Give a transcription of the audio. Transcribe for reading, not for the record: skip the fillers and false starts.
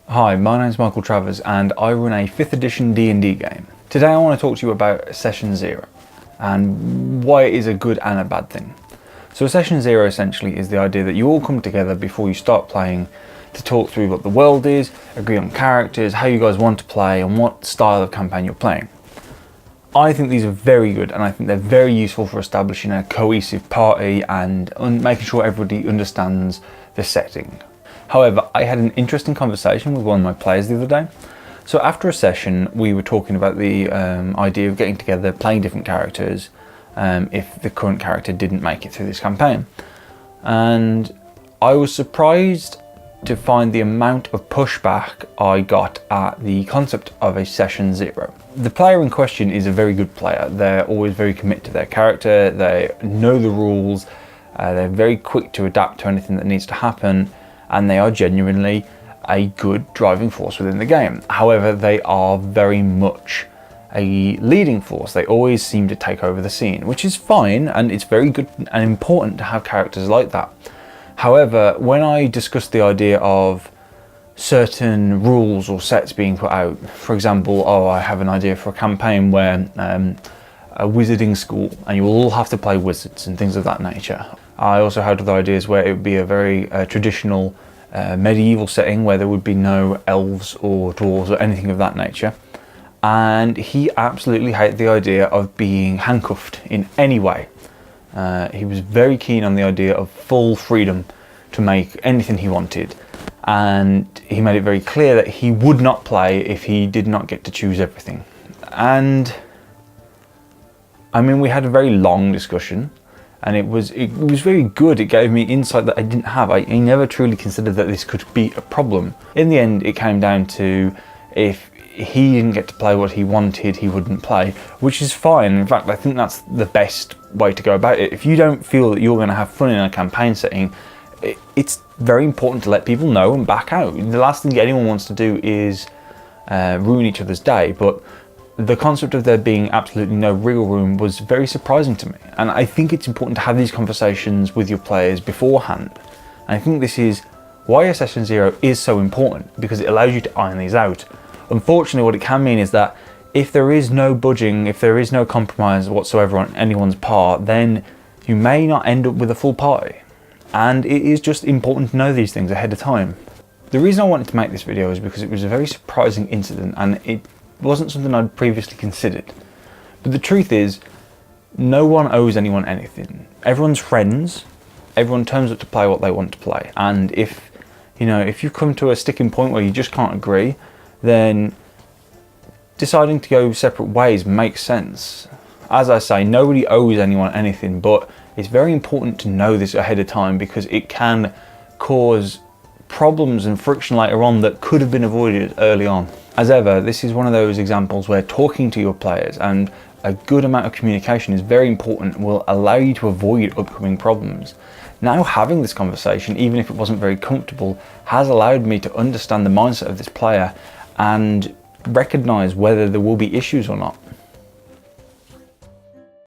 Hi, my name is Michael Travers and I run a 5th edition D&D game. Today I want to talk to you about Session 0 and why it is a good and a bad thing. So Session 0 essentially is the idea that you all come together before you start playing to talk through what the world is, agree on characters, how you guys want to play and what style of campaign you're playing. I think these are very good and I think they're very useful for establishing a cohesive party and making sure everybody understands the setting. However, I had an interesting conversation with one of my players the other day. So after a session, we were talking about the idea of getting together, playing different characters if the current character didn't make it through this campaign. And I was surprised to find the amount of pushback I got at the concept of a Session 0. The player in question is a very good player. They're always very committed to their character, they know the rules, they're very quick to adapt to anything that needs to happen, and they are genuinely a good driving force within the game. However, they are very much a leading force. They always seem to take over the scene, which is fine, and it's very good and important to have characters like that. However, when I discussed the idea of certain rules or sets being put out, for example, I have an idea for a campaign where a wizarding school and you will all have to play wizards and things of that nature. I also had other ideas where it would be a very traditional medieval setting where there would be no elves or dwarves or anything of that nature. And he absolutely hated the idea of being handcuffed in any way. He was very keen on the idea of full freedom to make anything he wanted, and he made it very clear that he would not play if he did not get to choose everything. And I mean, we had a very long discussion and it was very good. It gave me insight that I didn't have. I never truly considered that this could be a problem. In the end, it came down to if he didn't get to play what he wanted, he wouldn't play, which is fine. In fact, I think that's the best way to go about it. If you don't feel that you're going to have fun in a campaign setting, it's very important to let people know and back out. The last thing anyone wants to do is ruin each other's day, but the concept of there being absolutely no wriggle room was very surprising to me. And I think it's important to have these conversations with your players beforehand. And I think this is why a Session 0 is so important, because it allows you to iron these out. Unfortunately, what it can mean is that if there is no budging, if there is no compromise whatsoever on anyone's part, then you may not end up with a full party. And it is just important to know these things ahead of time. The reason I wanted to make this video is because it was a very surprising incident and it wasn't something I'd previously considered. But the truth is, no one owes anyone anything. Everyone's friends, everyone turns up to play what they want to play. And if you come to a sticking point where you just can't agree, then deciding to go separate ways makes sense. As I say, nobody owes anyone anything, but it's very important to know this ahead of time because it can cause problems and friction later on that could have been avoided early on. As ever, this is one of those examples where talking to your players and a good amount of communication is very important and will allow you to avoid upcoming problems. Now having this conversation, even if it wasn't very comfortable, has allowed me to understand the mindset of this player and recognize whether there will be issues or not.